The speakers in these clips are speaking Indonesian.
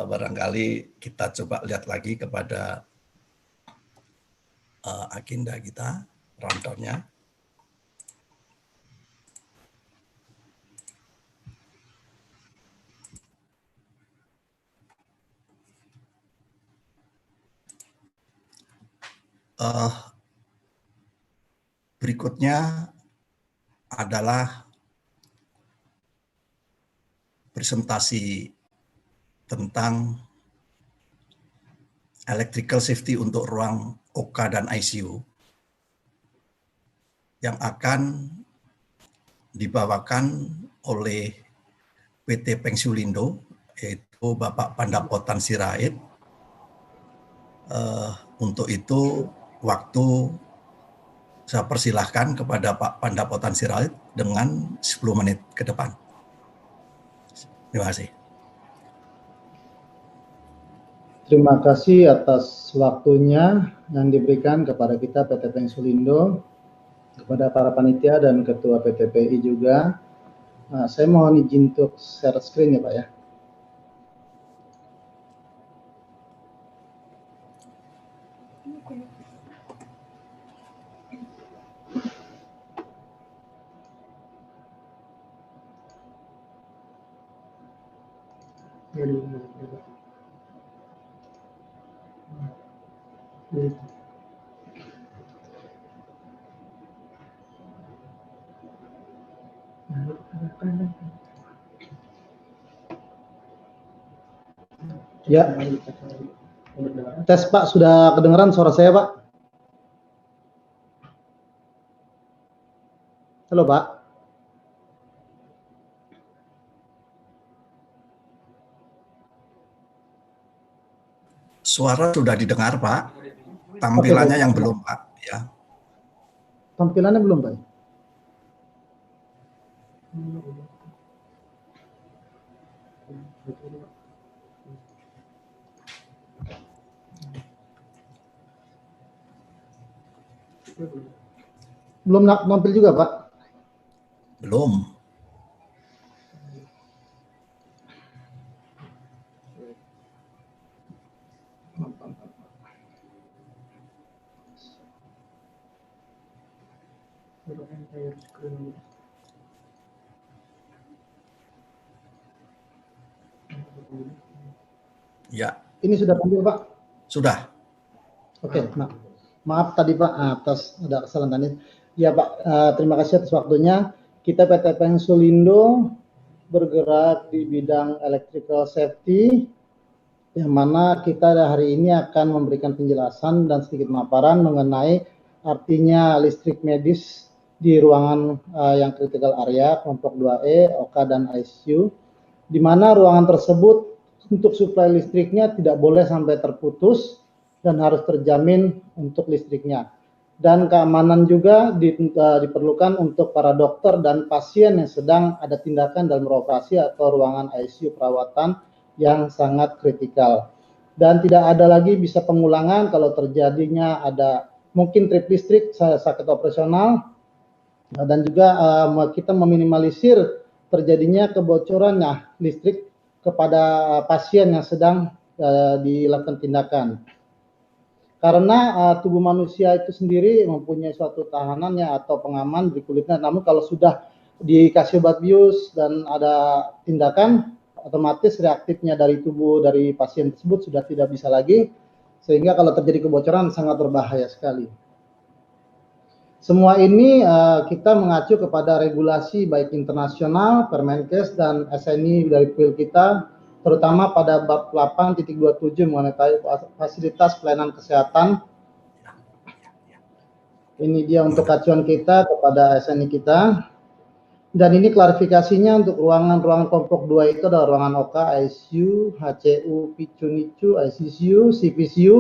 barangkali kita coba lihat lagi kepada agenda kita, rundown-nya. Berikutnya adalah presentasi tentang electrical safety untuk ruang OK dan ICU yang akan dibawakan oleh PT Pengsulindo, yaitu Bapak Pandapotan Sirait. Untuk itu waktu saya persilahkan kepada Pak Pandapotan Sirait dengan 10 menit ke depan. Terima kasih. Terima kasih atas waktunya yang diberikan kepada kita PT Pengsulindo, kepada para panitia dan Ketua PTPI juga. Saya mohon izin untuk share screen ya Pak ya. Ya, tes Pak, sudah kedengaran suara saya Pak? Halo Pak. Suara sudah didengar Pak, tampilannya yang belum Pak. Ya. Tampilannya belum Pak? Belum nampil juga Pak? Belum. Ya. Ini sudah tampil Pak? Sudah. Oke, maaf tadi Pak atas ada kesalahan tadi. Ya Pak, terima kasih atas waktunya. Kita PT Pengsulindo bergerak di bidang electrical safety, yang mana kita hari ini akan memberikan penjelasan dan sedikit pemaparan mengenai artinya listrik medis di ruangan yang critical area kelompok 2E, OK dan ICU, di mana ruangan tersebut untuk suplai listriknya tidak boleh sampai terputus dan harus terjamin untuk listriknya. Dan keamanan juga diperlukan untuk para dokter dan pasien yang sedang ada tindakan dalam operasi atau ruangan ICU perawatan yang sangat kritikal. Dan tidak ada lagi bisa pengulangan kalau terjadinya ada mungkin trip listrik, sakit operasional, dan juga kita meminimalisir terjadinya kebocoran listrik kepada pasien yang sedang dilakukan tindakan. Karena tubuh manusia itu sendiri mempunyai suatu tahanannya atau pengaman di kulitnya, namun kalau sudah dikasih obat bius dan ada tindakan, otomatis reaktifnya dari tubuh dari pasien tersebut sudah tidak bisa lagi, sehingga kalau terjadi kebocoran sangat berbahaya sekali. Semua ini kita mengacu kepada regulasi baik internasional, Permenkes dan SNI dari PIL kita, terutama pada bab 8.27 mengenai fasilitas pelayanan kesehatan. Ini dia untuk acuan kita kepada SNI kita. Dan ini klarifikasinya untuk ruangan-ruangan kelompok 2 itu adalah ruangan OK, ICU, HCU, PICU, NICU, ICCU, CPCU,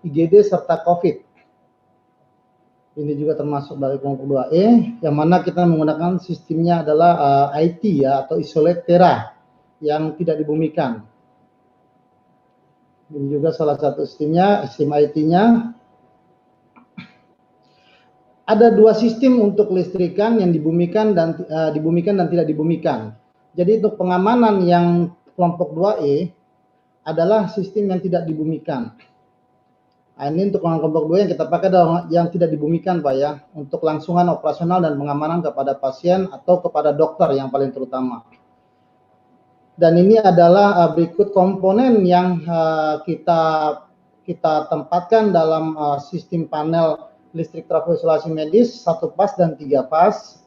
IGD, serta COVID. Ini juga termasuk dari kelompok 2E, yang mana kita menggunakan sistemnya adalah IT ya, atau isolate tera, yang tidak dibumikan. Ini juga salah satu sistemnya, sistem IT-nya. Ada dua sistem untuk listrikan yang dibumikan dan tidak dibumikan. Jadi untuk pengamanan yang kelompok 2E, adalah sistem yang tidak dibumikan. Nah, ini untuk kelompok 2 yang kita pakai adalah yang tidak dibumikan Pak ya, untuk langsungan operasional dan pengamanan kepada pasien atau kepada dokter yang paling terutama. Dan ini adalah berikut komponen yang kita tempatkan dalam sistem panel listrik trafoisolasi medis 1 pas dan 3 pas.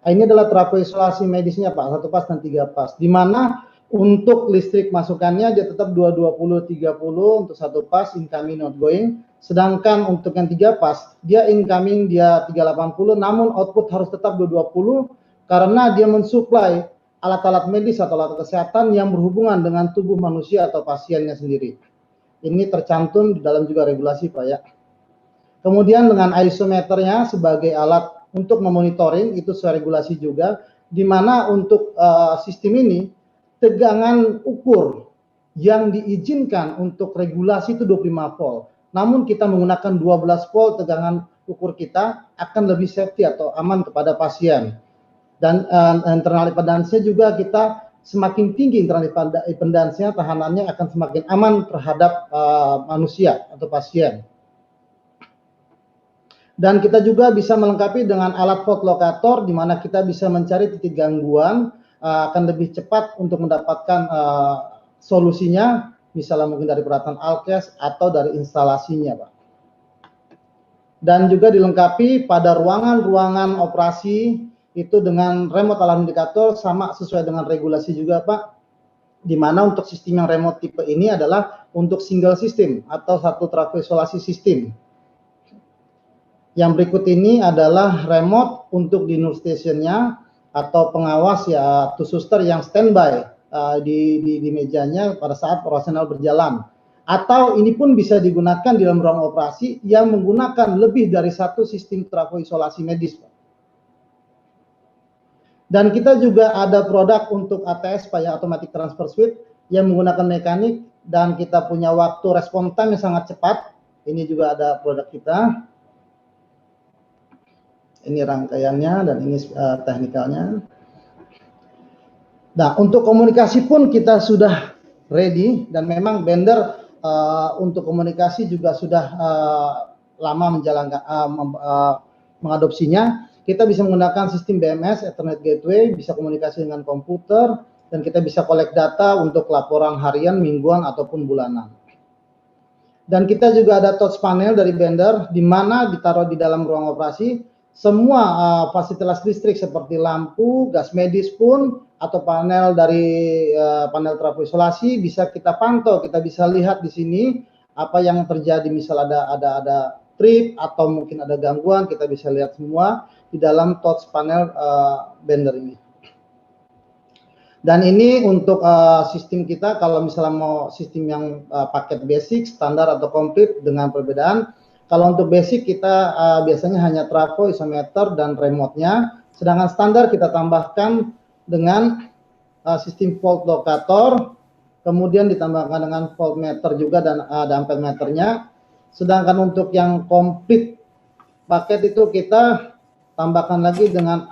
Ini adalah trafoisolasi medisnya Pak, 1 pas dan 3 pas, di mana untuk listrik masukannya dia tetap 220/30 untuk 1 pas incoming outgoing, sedangkan untuk yang 3 pas dia incoming dia 380, namun output harus tetap 220 karena dia mensuplai alat-alat medis atau alat kesehatan yang berhubungan dengan tubuh manusia atau pasiennya sendiri. Ini tercantum di dalam juga regulasi Pak ya. Kemudian dengan isometernya sebagai alat untuk memonitoring itu sesuai regulasi juga, di mana untuk sistem ini tegangan ukur yang diizinkan untuk regulasi itu 25 volt. Namun kita menggunakan 12 volt tegangan ukur kita akan lebih safety atau aman kepada pasien. Dan internal impedance-nya juga kita semakin tinggi internal impedance-nya, tahanannya akan semakin aman terhadap manusia atau pasien. Dan kita juga bisa melengkapi dengan alat fault locator, di mana kita bisa mencari titik gangguan, akan lebih cepat untuk mendapatkan solusinya, misalnya mungkin dari peralatan alkes atau dari instalasinya, Pak. Dan juga dilengkapi pada ruangan-ruangan operasi itu dengan remote alarm indikator, sama sesuai dengan regulasi juga, Pak. Di mana untuk sistem yang remote tipe ini adalah untuk single system atau satu trafoisolasi sistem. Yang berikut ini adalah remote untuk di nurse station-nya atau pengawas ya, to suster yang standby di mejanya pada saat operasional berjalan. Atau ini pun bisa digunakan di dalam ruang operasi yang menggunakan lebih dari satu sistem trafoisolasi medis. Dan kita juga ada produk untuk ATS, Pak ya, Automatic Transfer Switch, yang menggunakan mekanik dan kita punya waktu respon time yang sangat cepat. Ini juga ada produk kita. Ini rangkaiannya dan ini teknikalnya. Nah, untuk komunikasi pun kita sudah ready dan memang vendor untuk komunikasi juga sudah lama menjalankan mengadopsinya. Kita bisa menggunakan sistem BMS, Ethernet Gateway, bisa komunikasi dengan komputer dan kita bisa collect data untuk laporan harian, mingguan ataupun bulanan. Dan kita juga ada touch panel dari vendor di mana ditaruh di dalam ruang operasi. Semua fasilitas listrik seperti lampu, gas medis pun atau panel dari panel trafoisolasi bisa kita pantau, kita bisa lihat di sini apa yang terjadi, misal ada trip atau mungkin ada gangguan, kita bisa lihat semua di dalam touch panel vendor ini. Dan ini untuk sistem kita, kalau misalnya mau sistem yang paket basic, standar atau komplit dengan perbedaan. Kalau untuk basic kita biasanya hanya trafo, isometer, dan remote-nya. Sedangkan standar kita tambahkan dengan sistem volt locator, kemudian ditambahkan dengan voltmeter juga dan ampermeternya. Sedangkan untuk yang komplit paket itu kita tambahkan lagi dengan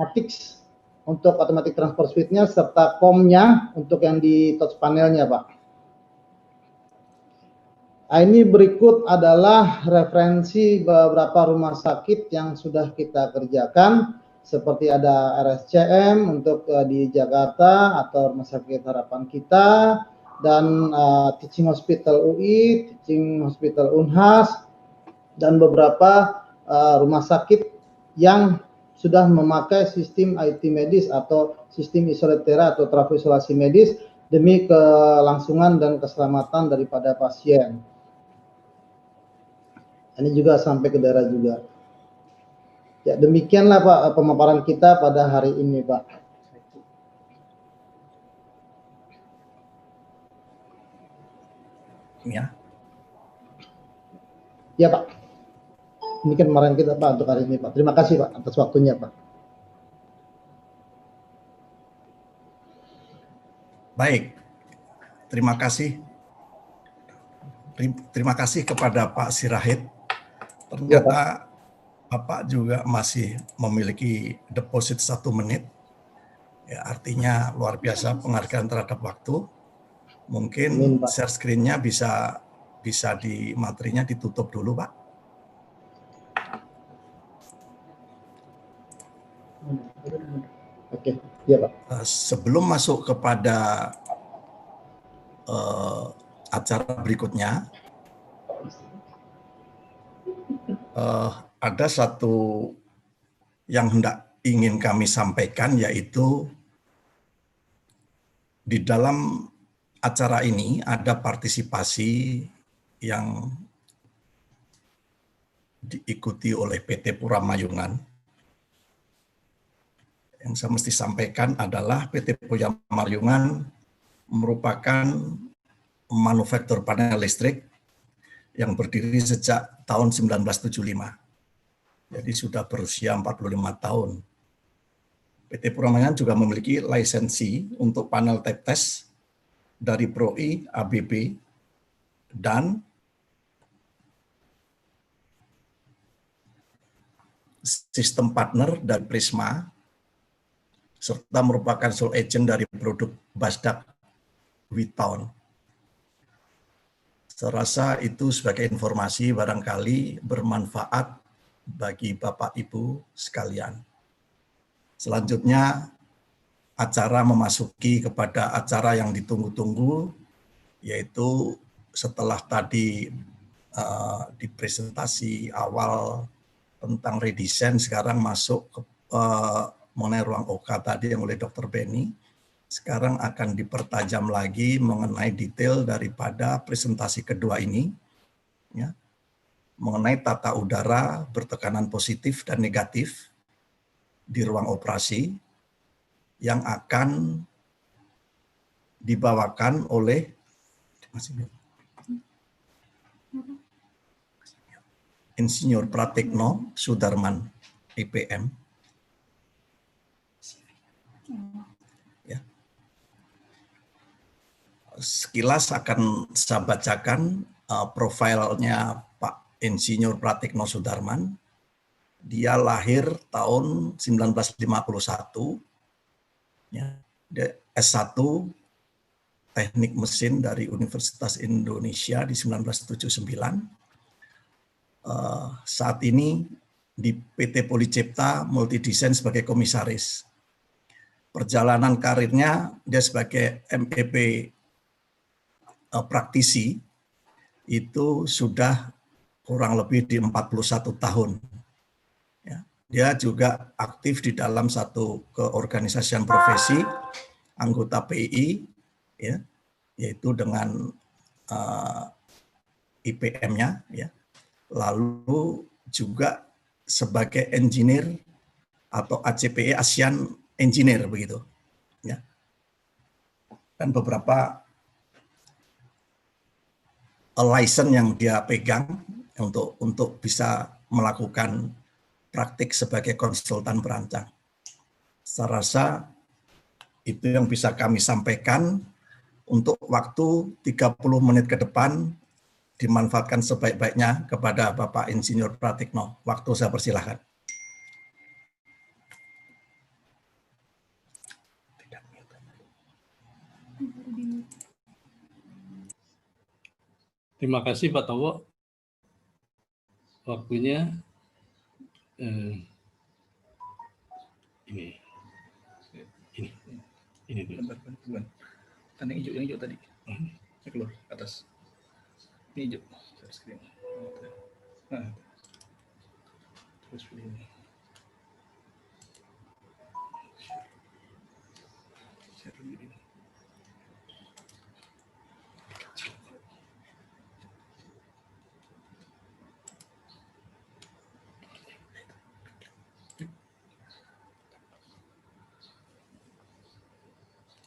ATIX untuk automatic transfer switch-nya serta COM-nya untuk yang di touch panelnya, Pak. Ini berikut adalah referensi beberapa rumah sakit yang sudah kita kerjakan, seperti ada RSCM untuk di Jakarta atau Rumah Sakit Harapan Kita, dan Teaching Hospital UI, Teaching Hospital Unhas, dan beberapa rumah sakit yang sudah memakai sistem IT medis atau sistem isolatera atau trafoisolasi medis demi kelangsungan dan keselamatan daripada pasien. Ini juga sampai ke daerah juga. Ya, demikianlah Pak pemaparan kita pada hari ini, Pak. Ya. Ya, Pak. Demikian pemaparan kita, Pak, untuk hari ini, Pak. Terima kasih, Pak, atas waktunya, Pak. Baik. Terima kasih. Terima kasih kepada Pak Sirahid. Ternyata Bapak juga masih memiliki deposit 1 menit. Ya, artinya luar biasa penghargaan terhadap waktu. Mungkin Amin, Pak. share screen-nya bisa di materinya ditutup dulu, Pak. Oke, iya Pak. Sebelum masuk kepada acara berikutnya, ada satu yang hendak ingin kami sampaikan, yaitu di dalam acara ini ada partisipasi yang diikuti oleh PT Puramayungan. Yang saya mesti sampaikan adalah PT Puramayungan merupakan manufaktur panel listrik yang berdiri sejak tahun 1975. Jadi sudah berusia 45 tahun. PT Puramayungan juga memiliki lisensi untuk panel tap test dari PROI, ABB, dan sistem partner dari Prisma, serta merupakan sole agent dari produk Basdak Witown. Saya rasa itu sebagai informasi barangkali bermanfaat bagi Bapak Ibu sekalian. Selanjutnya, acara memasuki kepada acara yang ditunggu-tunggu, yaitu setelah tadi di presentasi awal tentang redesign, sekarang masuk ke mengenai ruang OK tadi yang oleh Dr. Benny. Sekarang akan dipertajam lagi mengenai detail daripada presentasi kedua ini, ya, mengenai tata udara bertekanan positif dan negatif di ruang operasi yang akan dibawakan oleh Insinyur Pratikno Sudarman, IPM. Ya. Sekilas akan saya bacakan profilnya Pak Insinyur Pratikno Sudarman. Dia lahir tahun 1951, ya, S1 Teknik Mesin dari Universitas Indonesia di 1979. Saat ini di PT Policipta Multidesain sebagai komisaris. Perjalanan karirnya dia sebagai MEP praktisi itu sudah kurang lebih di 41 tahun. Ya. Dia juga aktif di dalam satu keorganisasian profesi, anggota PI, ya, yaitu dengan IPM-nya, ya. Lalu juga sebagai engineer atau ACPE ASEAN Engineer begitu, ya. Dan beberapa license yang dia pegang untuk bisa melakukan praktik sebagai konsultan perancang. Saya rasa itu yang bisa kami sampaikan. Untuk waktu 30 menit ke depan dimanfaatkan sebaik-baiknya kepada Bapak Insinyur Pratikno. Waktu saya persilahkan. Terima kasih Pak Towo. Waktunya ini dulu. Kan yang hijau tadi. Ini keluar atas. Ini hijau. Screen. Nah. Terus pilih ini. Share dulu ini.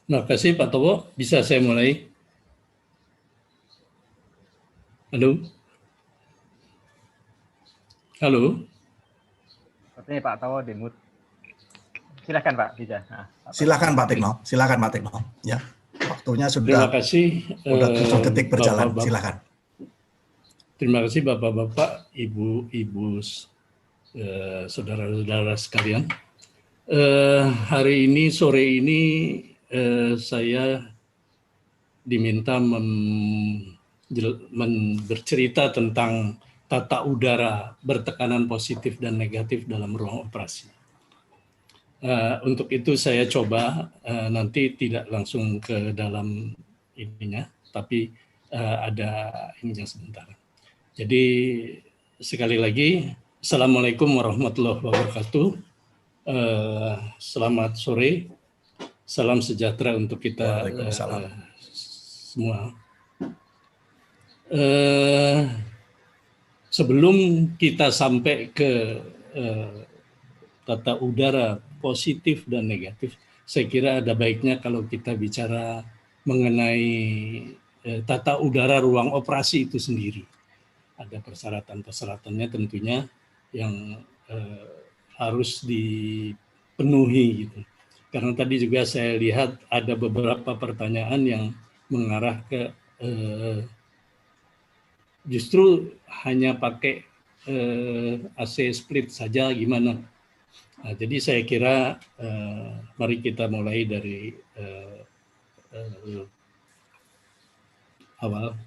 Terima kasih Pak Towo. Bisa saya mulai? Halo? Halo? Sepertinya Pak Towo dimut. Silakan Pak, bisa. Nah, silakan Pak Tikno, silakan Pak Tikno. Ya, waktunya Terima sudah kasih. Udah 7 detik berjalan. Bapak-bapak. Silakan. Terima kasih Bapak-bapak, Ibu-ibu, saudara-saudara sekalian. Hari ini, sore ini, saya diminta bercerita tentang tata udara bertekanan positif dan negatif dalam ruang operasi. Untuk itu saya coba nanti tidak langsung ke dalam ininya, tapi ada ininya sebentar. Jadi sekali lagi, Assalamualaikum warahmatullahi wabarakatuh. Selamat sore, salam sejahtera untuk kita semua. Sebelum kita sampai ke tata udara positif dan negatif, saya kira ada baiknya kalau kita bicara mengenai tata udara ruang operasi itu sendiri. Ada persyaratan-persyaratannya tentunya yang harus dipenuhi gitu. Karena tadi juga saya lihat ada beberapa pertanyaan yang mengarah ke justru hanya pakai AC split saja gimana. Nah, jadi saya kira mari kita mulai dari awal.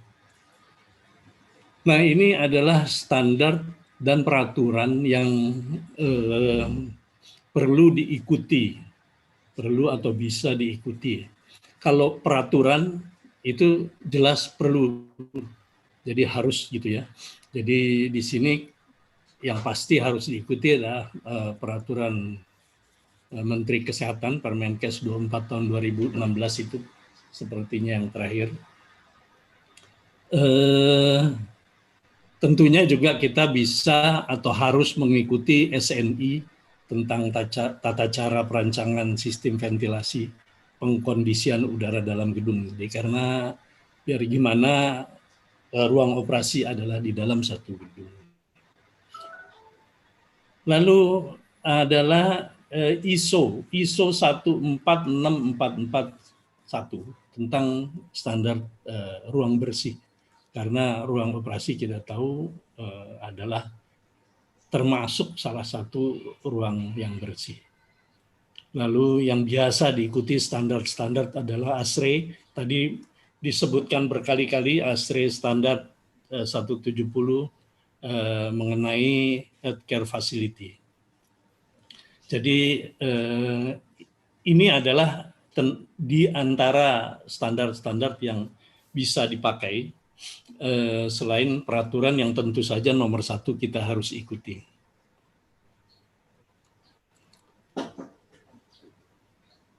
Nah, ini adalah standar dan peraturan yang perlu diikuti, perlu atau bisa diikuti. Kalau peraturan itu jelas perlu, jadi harus gitu ya. Jadi di sini yang pasti harus diikuti adalah peraturan Menteri Kesehatan Permenkes 24 tahun 2016 itu sepertinya yang terakhir. Tentunya juga kita bisa atau harus mengikuti SNI tentang tata cara perancangan sistem ventilasi pengkondisian udara dalam gedung. Jadi karena biar gimana ruang operasi adalah di dalam satu gedung. Lalu adalah ISO 1464441 tentang standar ruang bersih. Karena ruang operasi kita tahu adalah termasuk salah satu ruang yang bersih. Lalu yang biasa diikuti standar-standar adalah ASRE. Tadi disebutkan berkali-kali ASRE standar 170 mengenai healthcare facility. Jadi ini adalah di antara standar-standar yang bisa dipakai selain peraturan yang tentu saja nomor 1 kita harus ikuti.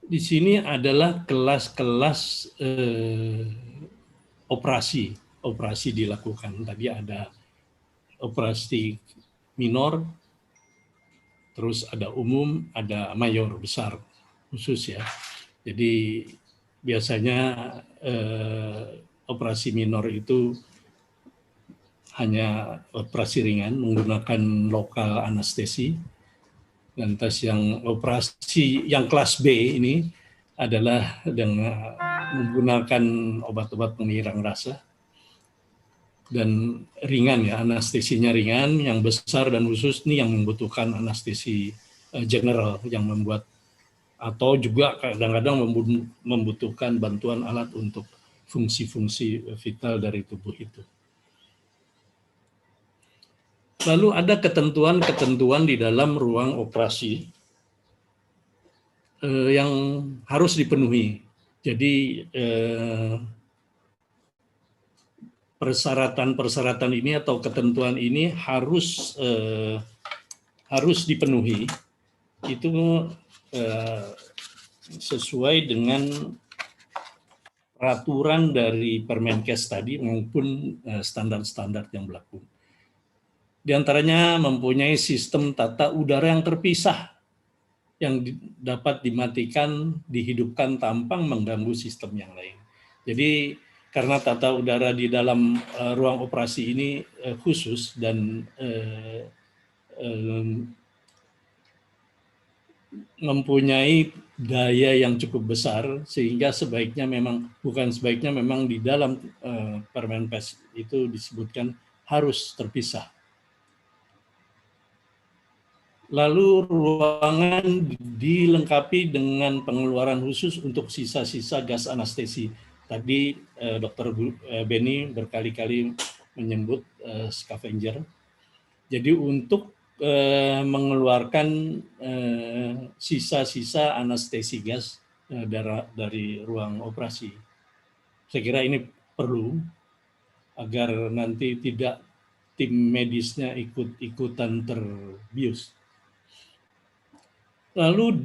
Di sini adalah kelas-kelas operasi dilakukan. Tadi ada operasi minor, terus ada umum, ada mayor, besar, khusus ya. Jadi biasanya operasi minor itu hanya operasi ringan menggunakan lokal anestesi. Lantas yang operasi yang kelas B ini adalah dengan menggunakan obat-obat penghilangkan rasa dan ringan ya, anestesinya ringan. Yang besar dan khusus ini yang membutuhkan anestesi general yang membuat atau juga kadang-kadang membutuhkan bantuan alat untuk fungsi-fungsi vital dari tubuh itu. Lalu ada ketentuan-ketentuan di dalam ruang operasi yang harus dipenuhi. Jadi persyaratan-persyaratan ini atau ketentuan ini harus dipenuhi. Itu sesuai dengan peraturan dari Permenkes tadi maupun standar-standar yang berlaku. Di antaranya mempunyai sistem tata udara yang terpisah yang dapat dimatikan, dihidupkan tanpa mengganggu sistem yang lain. Jadi karena tata udara di dalam ruang operasi ini khusus dan mempunyai daya yang cukup besar, sehingga sebaiknya memang, bukan sebaiknya memang di dalam Permenkes itu disebutkan harus terpisah. Lalu ruangan dilengkapi dengan pengeluaran khusus untuk sisa-sisa gas anestesi. tadi Dr. Benny berkali-kali menyebut scavenger. Jadi untuk mengeluarkan sisa-sisa anestesi gas dari ruang operasi. Saya kira ini perlu agar nanti tidak tim medisnya ikut-ikutan terbius. Lalu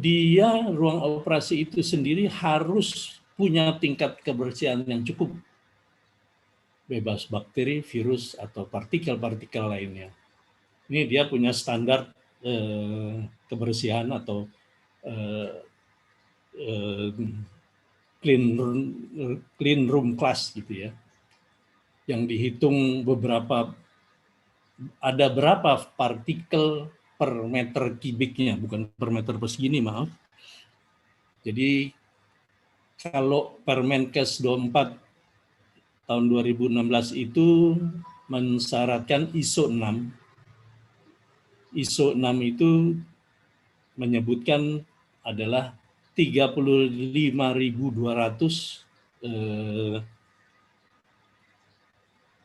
ruang operasi itu sendiri harus punya tingkat kebersihan yang cukup, bebas bakteri, virus, atau partikel-partikel lainnya. Ini dia punya standar kebersihan atau clean room class gitu ya, yang dihitung ada berapa partikel per meter kubiknya, bukan per meter persegi, maaf. Jadi kalau Permenkes 24 tahun 2016 itu mensyaratkan ISO 6. ISO 6 itu menyebutkan adalah 35.200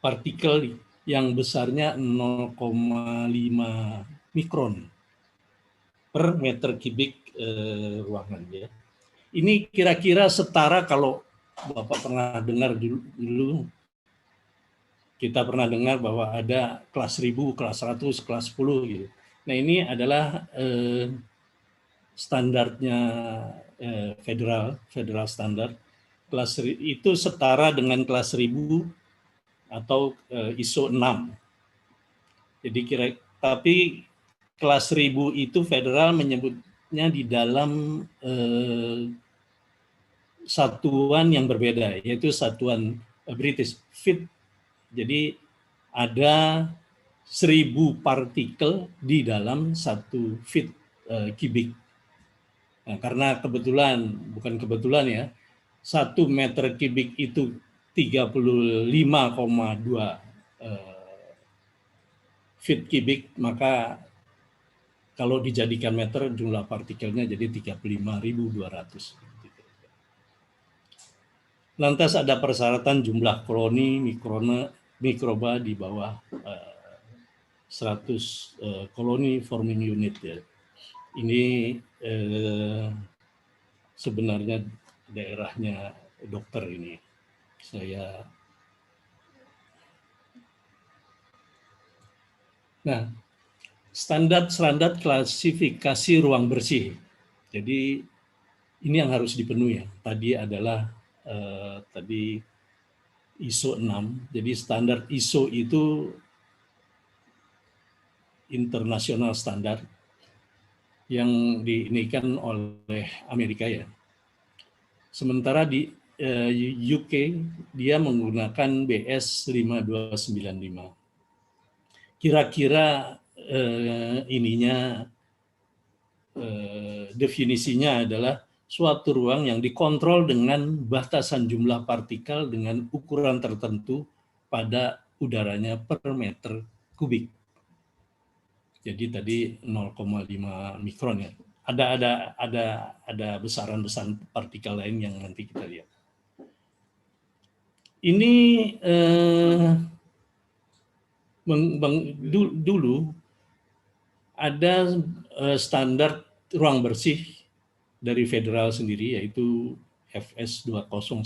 partikel yang besarnya 0,5 mikron per meter kubik ruangan ya. Ini kira-kira setara, kalau Bapak pernah dengar dulu, kita pernah dengar bahwa ada kelas 1000, kelas 100, kelas 10 gitu. Nah, ini adalah standarnya federal standar. Kelas itu setara dengan kelas 1000 atau ISO 6. Jadi tapi kelas 1000 itu federal menyebutnya di dalam satuan yang berbeda, yaitu satuan British feet. Jadi ada 1000 partikel di dalam 1 feet kubik. Nah, karena bukan kebetulan ya, 1 meter kubik itu 35,2 feet kubik, maka kalau dijadikan meter jumlah partikelnya jadi 35.200. Lantas ada persyaratan jumlah koloni mikroba di bawah 100 koloni forming unit ya. Ini sebenarnya daerahnya dokter ini. Nah, standar klasifikasi ruang bersih. Jadi ini yang harus dipenuhi ya. Tadi adalah ISO 6. Jadi standar ISO itu internasional standar yang diinikan oleh Amerika ya. Sementara di UK dia menggunakan BS 5295. Kira-kira definisinya adalah suatu ruang yang dikontrol dengan batasan jumlah partikel dengan ukuran tertentu pada udaranya per meter kubik. Jadi tadi 0,5 mikron ya. Ada besaran-besaran partikel lain yang nanti kita lihat. Ini dulu ada standar ruang bersih dari federal sendiri, yaitu FS 209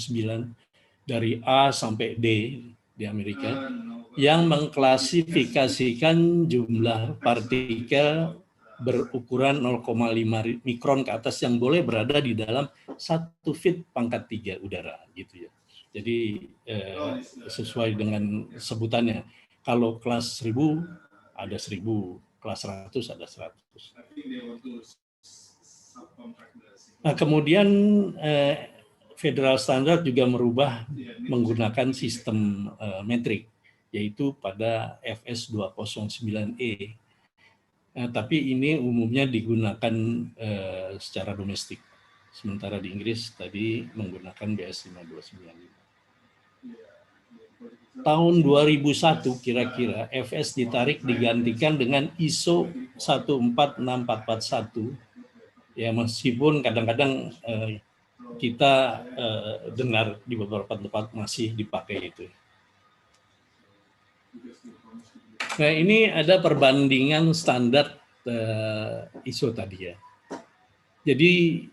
dari A sampai D di Amerika, yang mengklasifikasikan jumlah partikel berukuran 0,5 mikron ke atas yang boleh berada di dalam 1 feet pangkat 3 udara gitu ya. Jadi sesuai dengan sebutannya. Kalau kelas 1000 ada 1000, kelas 100 ada 100. Nah, kemudian Federal Standard juga merubah menggunakan sistem metrik, yaitu pada FS 209E. Nah, tapi ini umumnya digunakan secara domestik. Sementara di Inggris tadi menggunakan BS 5295. Tahun 2001 kira-kira FS ditarik digantikan dengan ISO 14641. Ya, meskipun kadang-kadang kita dengar di beberapa tempat masih dipakai itu. Nah, ini ada perbandingan standar ISO tadi ya. Jadi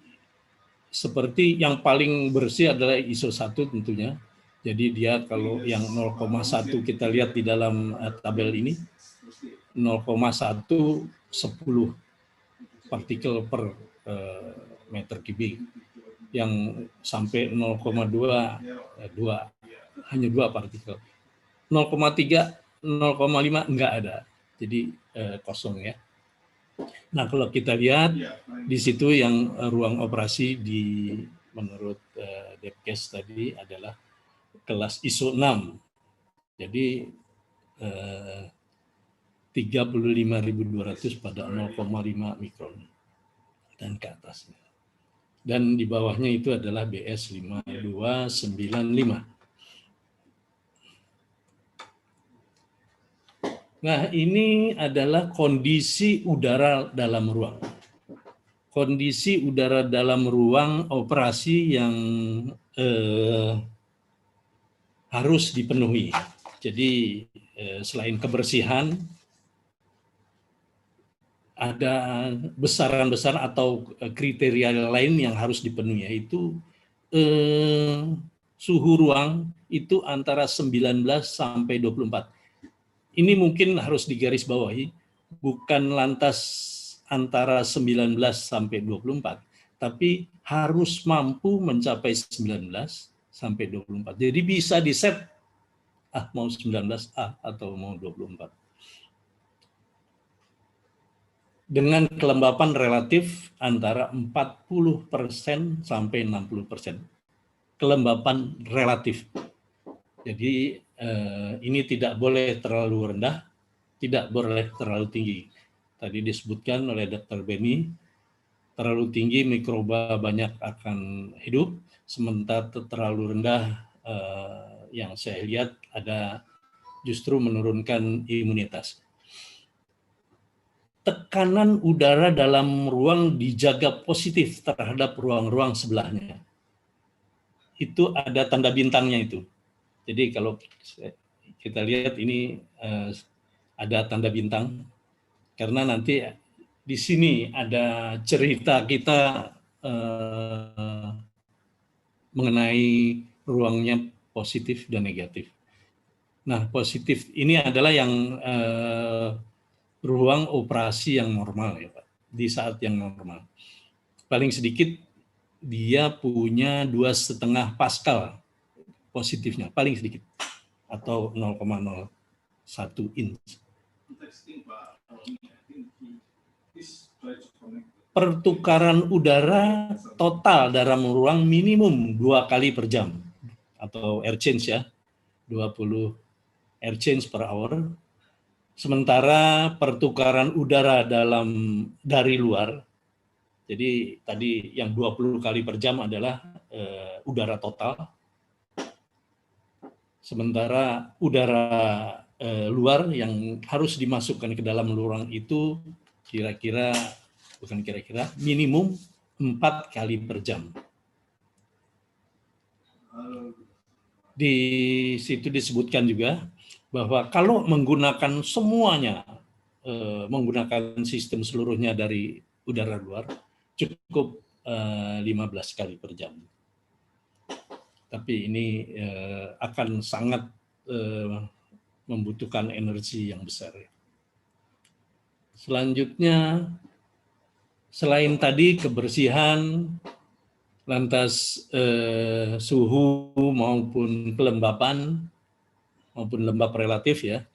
seperti yang paling bersih adalah ISO 1 tentunya. Jadi dia kalau yang 0,1 kita lihat di dalam tabel ini, 0,1 10 partikel per meter kubik. Yang sampai 0,2 hanya 2 partikel. 0,3 0,5 enggak ada. Jadi kosong ya. Nah, kalau kita lihat di situ yang ruang operasi menurut Depkes tadi adalah kelas ISO 6. Jadi 35.200 pada 0,5 mikron dan ke atasnya. Dan di bawahnya itu adalah BS 5295. Nah, ini adalah kondisi udara dalam ruang. Kondisi udara dalam ruang operasi yang harus dipenuhi. Jadi selain kebersihan, ada besaran-besar atau kriteria lain yang harus dipenuhi, yaitu suhu ruang itu antara 19 sampai 24. Ini mungkin harus digarisbawahi, bukan lantas antara 19 sampai 24, tapi harus mampu mencapai 19 sampai 24. Jadi bisa di-set, mau 19 atau mau 24. Dengan kelembapan relatif antara 40% sampai 60%. Kelembapan relatif. Jadi ini tidak boleh terlalu rendah, tidak boleh terlalu tinggi. Tadi disebutkan oleh Dr. Benny, terlalu tinggi mikroba banyak akan hidup, sementara terlalu rendah yang saya lihat ada justru menurunkan imunitas. Tekanan udara dalam ruang dijaga positif terhadap ruang-ruang sebelahnya. Itu ada tanda bintangnya itu. Jadi kalau kita lihat ini ada tanda bintang, karena nanti di sini ada cerita kita mengenai ruangnya positif dan negatif. Nah, positif ini adalah yang ruang operasi yang normal ya Pak, di saat yang normal. Paling sedikit dia punya 2,5 Pascal positifnya, paling sedikit, atau 0,01 inch. Pertukaran udara total dalam ruang minimum 2 kali per jam, atau air change ya, 20 air change per hour. Sementara pertukaran udara dari luar, jadi tadi yang 20 kali per jam adalah udara total. Sementara udara luar yang harus dimasukkan ke dalam ruang itu minimum 4 kali per jam. Di situ disebutkan juga bahwa kalau menggunakan semuanya, menggunakan sistem seluruhnya dari udara luar, cukup 15 kali per jam. Tapi ini akan sangat membutuhkan energi yang besar. Selanjutnya, selain tadi kebersihan, lantas suhu maupun kelembapan, maupun lembab relatif ya,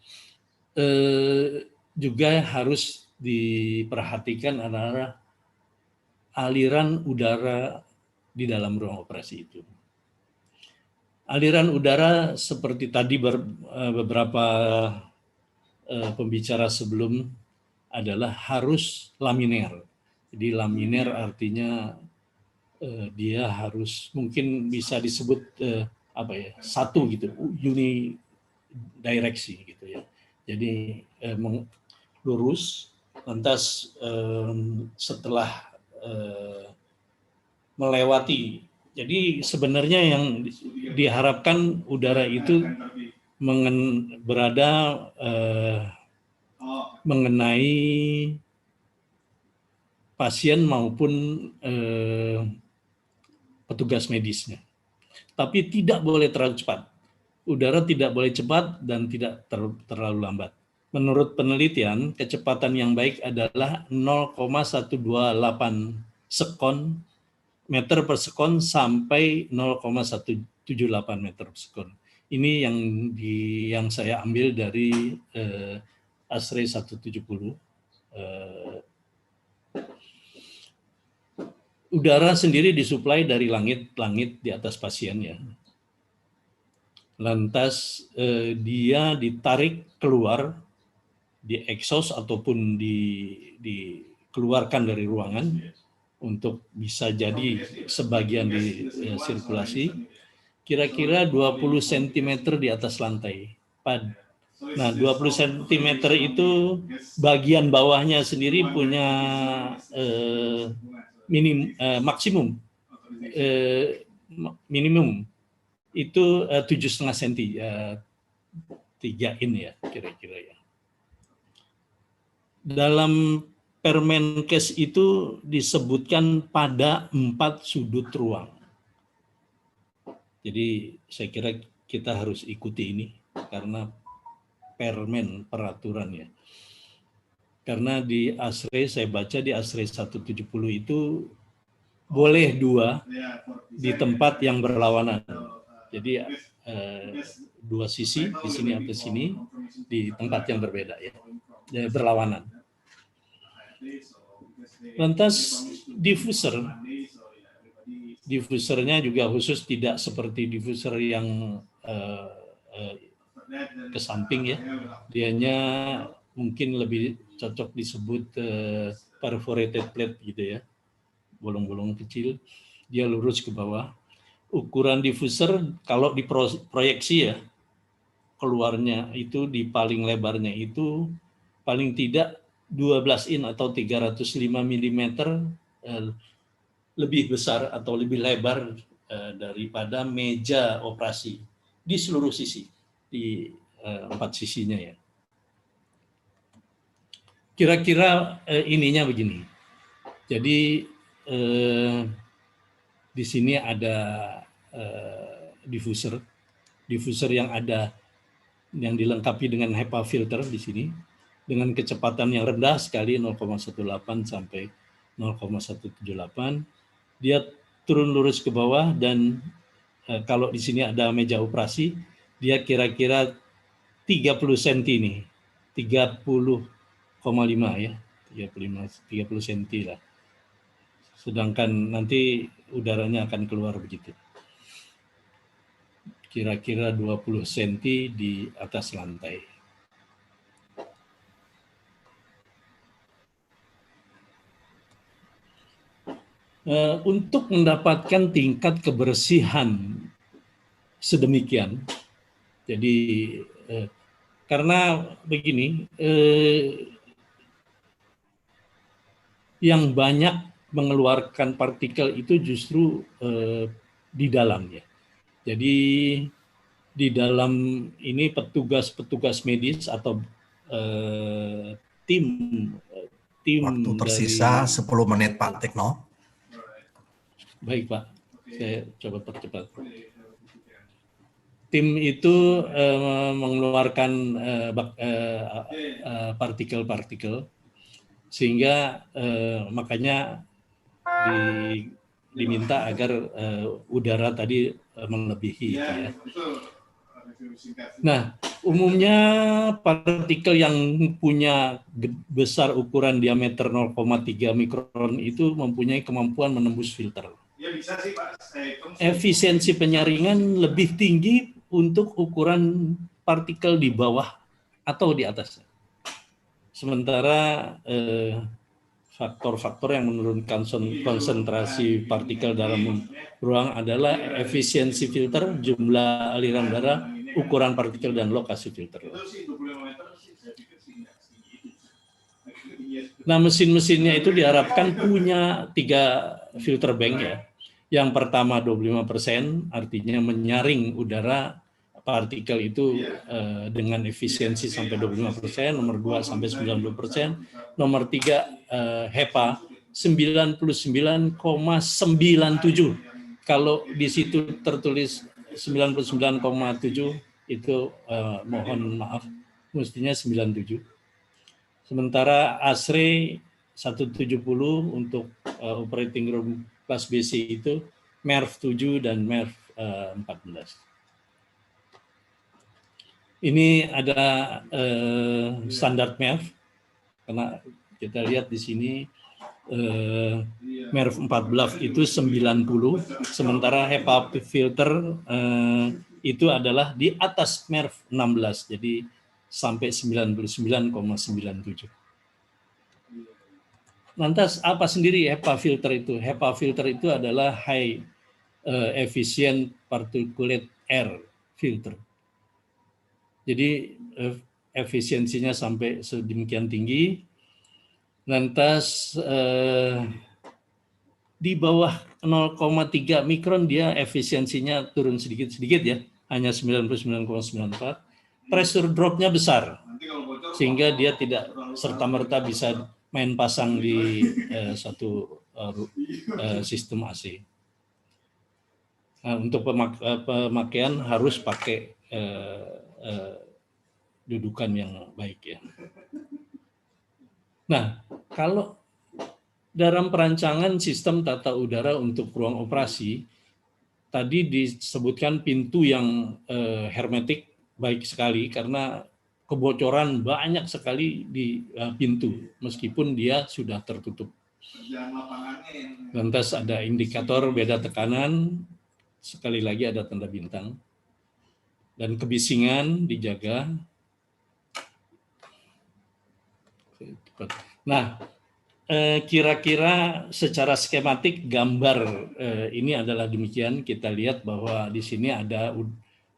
juga harus diperhatikan adalah aliran udara di dalam ruang operasi itu. Aliran udara seperti tadi beberapa pembicara sebelum adalah harus laminer. Jadi laminer artinya dia harus mungkin bisa disebut satu gitu, unidireksi gitu ya. Jadi lurus, lantas setelah melewati Jadi sebenarnya yang diharapkan udara itu berada mengenai pasien maupun petugas medisnya. Tapi tidak boleh terlalu cepat. Udara tidak boleh cepat dan tidak terlalu lambat. Menurut penelitian, kecepatan yang baik adalah 0,128 sekon meter per sekon sampai 0,178 meter per sekon. Ini yang saya ambil dari ASRE 170. Udara sendiri disuplai dari langit di atas pasien ya. Lantas dia ditarik keluar di exhaust ataupun dikeluarkan dari ruangan untuk bisa jadi sebagian di sirkulasi, kira-kira 20 cm di atas lantai. Nah, 20 cm itu bagian bawahnya sendiri punya minimum itu 7,5 cm, 3 in ya kira-kira ya. Dalam Permenkes itu disebutkan pada 4 sudut ruang. Jadi saya kira kita harus ikuti ini karena peraturan ya. Karena di ASRE, saya baca di ASRE 170 itu boleh 2 di tempat yang berlawanan. Jadi 2 sisi, di sini atau sini, di tempat yang berbeda ya, berlawanan. Lantas diffusernya juga khusus, tidak seperti diffuser yang ke samping ya. Dianya mungkin lebih cocok disebut perforated plate gitu ya, bolong-bolong kecil, dia lurus ke bawah. Ukuran diffuser kalau diproyeksi ya, keluarnya itu di paling lebarnya itu paling tidak 12 in atau 305 mm lebih besar atau lebih lebar daripada meja operasi di seluruh sisi, di 4 sisinya ya. Kira-kira ininya begini. Jadi di sini ada diffuser yang dilengkapi dengan HEPA filter di sini dengan kecepatan yang rendah sekali 0,18 sampai 0,178. Dia turun lurus ke bawah dan kalau di sini ada meja operasi, dia kira-kira 30 cm nih, 30,5 ya, 30 cm lah. Sedangkan nanti udaranya akan keluar begitu. Kira-kira 20 cm di atas lantai. Untuk mendapatkan tingkat kebersihan sedemikian, jadi karena begini, yang banyak mengeluarkan partikel itu justru di dalam ya. Jadi di dalam ini petugas medis atau tim waktu tersisa dari... 10 menit Pak Tekno. Baik Pak, saya coba percepat. Tim itu mengeluarkan partikel-partikel sehingga makanya diminta agar udara tadi melebihi ya. Nah, umumnya partikel yang punya besar ukuran diameter 0,3 mikron itu mempunyai kemampuan menembus filter. Efisiensi penyaringan lebih tinggi untuk ukuran partikel di bawah atau di atasnya. Sementara faktor-faktor yang menurunkan konsentrasi partikel dalam ruang adalah efisiensi filter, jumlah aliran udara, ukuran partikel, dan lokasi filter. Nah, mesin-mesinnya itu diharapkan punya 3 filter bank ya. Yang pertama 25%, artinya menyaring udara partikel itu dengan efisiensi sampai 25%, nomor 2 sampai 90%, nomor 3 HEPA 99,97. Kalau di situ tertulis 99,7 itu mohon maaf, mestinya 97. Sementara ASRE 170 untuk operating room kelas BC itu MERV 7 dan MERV 14. Ini ada standar MERV, karena kita lihat di sini MERV 14 itu 90, sementara HEPA filter itu adalah di atas MERV 16, jadi sampai 99,97. Lantas apa sendiri HEPA filter itu? HEPA filter itu adalah high efficient particulate air filter. Jadi efisiensinya sampai sedemikian tinggi. Lantas di bawah 0,3 mikron dia efisiensinya turun sedikit-sedikit ya, hanya 99,94. Pressure drop-nya besar, sehingga dia tidak serta-merta bisa main pasang di satu sistem AC. Nah, untuk pemakaian harus pakai dudukan yang baik ya. Nah, kalau dalam perancangan sistem tata udara untuk ruang operasi, tadi disebutkan pintu yang hermetik baik sekali karena kebocoran banyak sekali di pintu meskipun dia sudah tertutup. Lantas ada indikator beda tekanan, sekali lagi ada tanda bintang. Dan kebisingan dijaga. Nah, kira-kira secara skematik gambar ini adalah demikian. Kita lihat bahwa di sini ada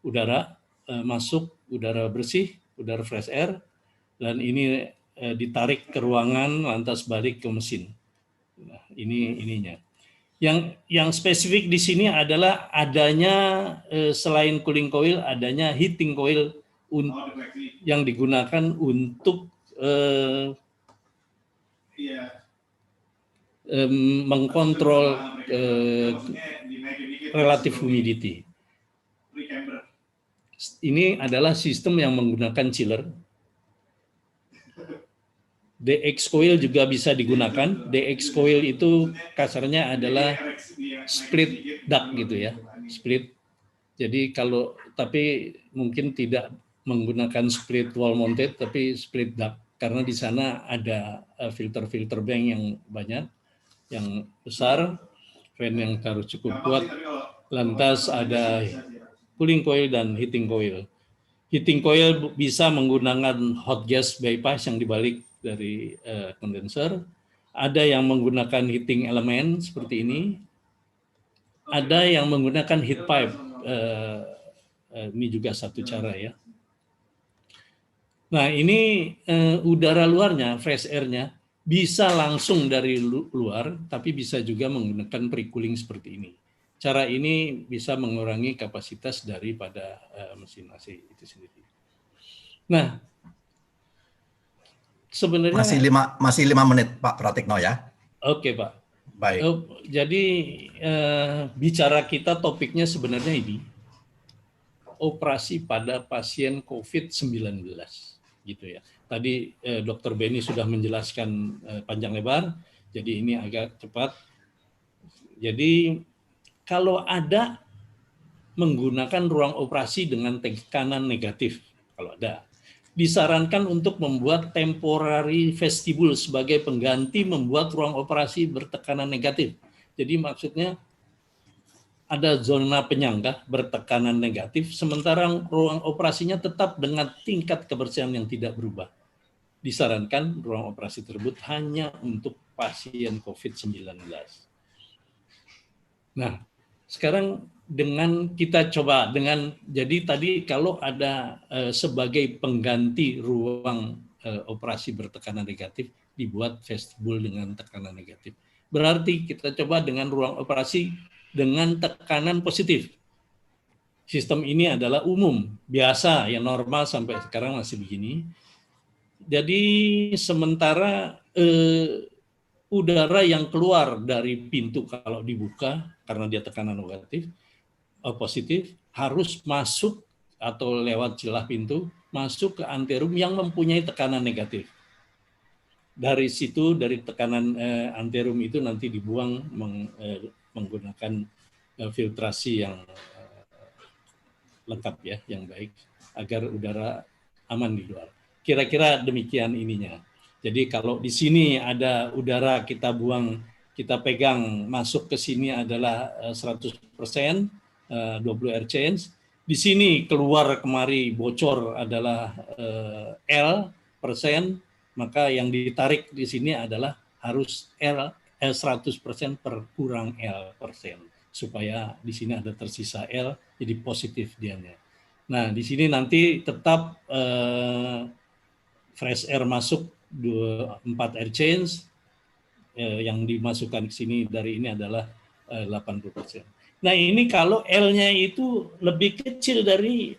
udara masuk, udara bersih, udara fresh air, dan ini ditarik ke ruangan lantas balik ke mesin. Nah, ini ininya. Yang spesifik di sini adalah adanya selain cooling coil, adanya heating coil yang digunakan untuk mengkontrol relative humidity. Ini adalah sistem yang menggunakan chiller. DX coil juga bisa digunakan. DX coil itu kasarnya adalah split duct gitu ya, split. Jadi kalau tapi mungkin tidak menggunakan split wall mounted tapi split duct karena di sana ada filter bank yang banyak, yang besar, fan yang harus cukup kuat. Lantas ada cooling coil dan heating coil. Heating coil bisa menggunakan hot gas bypass yang dibalik dari kondenser. Ada yang menggunakan heating element seperti ini. Ada yang menggunakan heat pipe. Ini juga satu cara ya. Nah ini udara luarnya, fresh air-nya bisa langsung dari luar, tapi bisa juga menggunakan pre-cooling seperti ini. Cara ini bisa mengurangi kapasitas daripada mesin AC itu sendiri. Nah, sebenarnya masih 5 menit Pak Pratikno ya. Oke Pak. Baik. Jadi bicara kita topiknya sebenarnya ini operasi pada pasien COVID-19 gitu ya. Tadi Dr. Benny sudah menjelaskan panjang lebar, jadi ini agak cepat. Jadi kalau ada menggunakan ruang operasi dengan tekanan negatif, kalau ada, disarankan untuk membuat temporary vestibule sebagai pengganti membuat ruang operasi bertekanan negatif. Jadi maksudnya ada zona penyangga bertekanan negatif, sementara ruang operasinya tetap dengan tingkat kebersihan yang tidak berubah. Disarankan ruang operasi tersebut hanya untuk pasien COVID-19. Nah, sekarang dengan kita coba dengan jadi tadi kalau ada sebagai pengganti ruang operasi bertekanan negatif dibuat vestibule dengan tekanan negatif. Berarti kita coba dengan ruang operasi dengan tekanan positif. Sistem ini adalah umum, biasa, yang normal sampai sekarang masih begini. Jadi sementara udara yang keluar dari pintu kalau dibuka karena dia tekanan positif harus masuk atau lewat celah pintu masuk ke anterum yang mempunyai tekanan negatif. Dari situ, dari tekanan anterum itu nanti dibuang menggunakan filtrasi yang lengkap ya, yang baik agar udara aman di luar. Kira-kira demikian ininya. Jadi kalau di sini ada udara kita buang, kita pegang masuk ke sini adalah 100%, 20 air change. Di sini keluar kemari bocor adalah L persen, maka yang ditarik di sini adalah harus L 100% per kurang L persen, supaya di sini ada tersisa L, jadi positif dianya. Nah, di sini nanti tetap fresh air masuk 4 air change, yang dimasukkan ke sini dari ini adalah 80%. Nah, ini kalau L-nya itu lebih kecil dari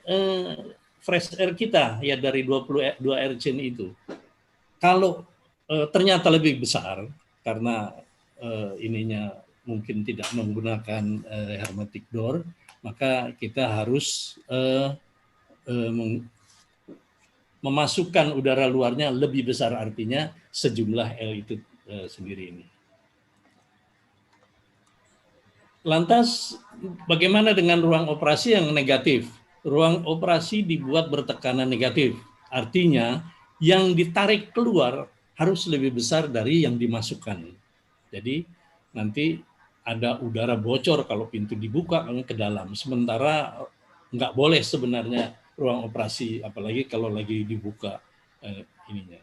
fresh air kita, ya dari 22 air change itu. Kalau ternyata lebih besar, karena ininya mungkin tidak menggunakan hermetic door, maka kita harus memasukkan udara luarnya lebih besar, artinya sejumlah L itu sendiri ini. Lantas bagaimana dengan ruang operasi yang negatif? Ruang operasi dibuat bertekanan negatif, artinya yang ditarik keluar harus lebih besar dari yang dimasukkan. Jadi nanti ada udara bocor kalau pintu dibuka ke dalam, sementara nggak boleh sebenarnya ruang operasi, apalagi kalau lagi dibuka ininya.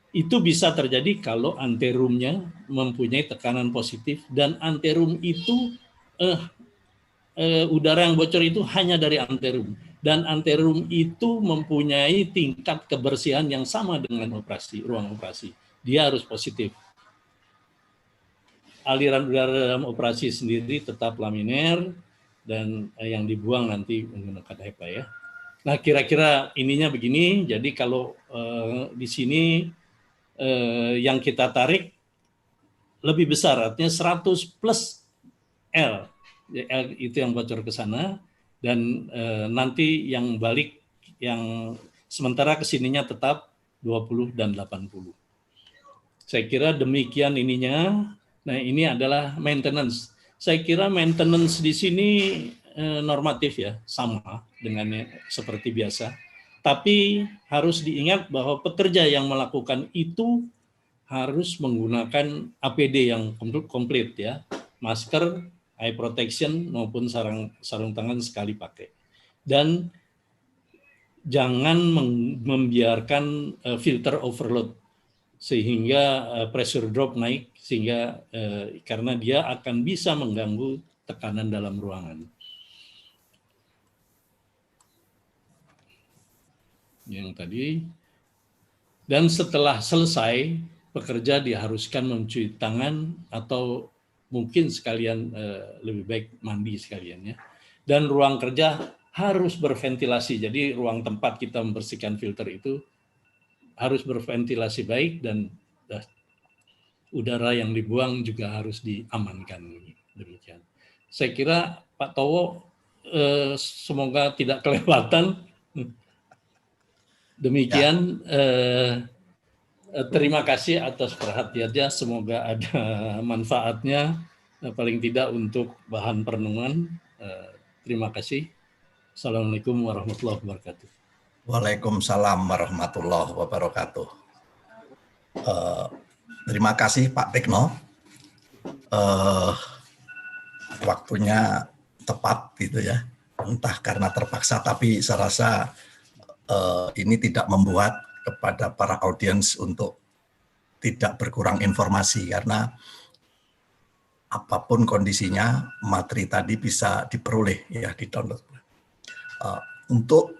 Itu bisa terjadi kalau anterumnya mempunyai tekanan positif dan anterum itu udara yang bocor itu hanya dari anterum, dan anterum itu mempunyai tingkat kebersihan yang sama dengan ruang operasi. Dia harus positif. Aliran udara dalam operasi sendiri tetap laminer dan yang dibuang nanti menggunakan HEPA ya. Nah, kira-kira ininya begini. Jadi kalau di sini yang kita tarik lebih besar, artinya 100 plus L. L itu yang bocor ke sana, dan nanti yang balik, yang sementara kesininya tetap 20 dan 80. Saya kira demikian ininya. Nah, ini adalah maintenance. Saya kira maintenance di sini normatif ya, sama dengan seperti biasa. Tapi harus diingat bahwa pekerja yang melakukan itu harus menggunakan APD yang komplit ya, masker, eye protection maupun sarung tangan sekali pakai. Dan jangan membiarkan filter overload sehingga pressure drop naik, sehingga karena dia akan bisa mengganggu tekanan dalam ruangan. Yang tadi. Dan setelah selesai, pekerja diharuskan mencuci tangan atau mungkin sekalian lebih baik mandi sekalian ya. Dan ruang kerja harus berventilasi. Jadi ruang tempat kita membersihkan filter itu harus berventilasi baik, dan udara yang dibuang juga harus diamankan. Demikian. Saya kira Pak Towo semoga tidak kelewatan. Demikian. Terima kasih atas perhatiannya. Semoga ada manfaatnya, paling tidak untuk bahan perenungan. Terima kasih. Assalamualaikum warahmatullahi wabarakatuh. Waalaikumsalam warahmatullahi wabarakatuh. Terima kasih Pak Tekno. Waktunya tepat gitu ya. Entah karena terpaksa, tapi saya rasa ini tidak membuat kepada para audiens untuk tidak berkurang informasi, karena apapun kondisinya materi tadi bisa diperoleh ya, di download. Untuk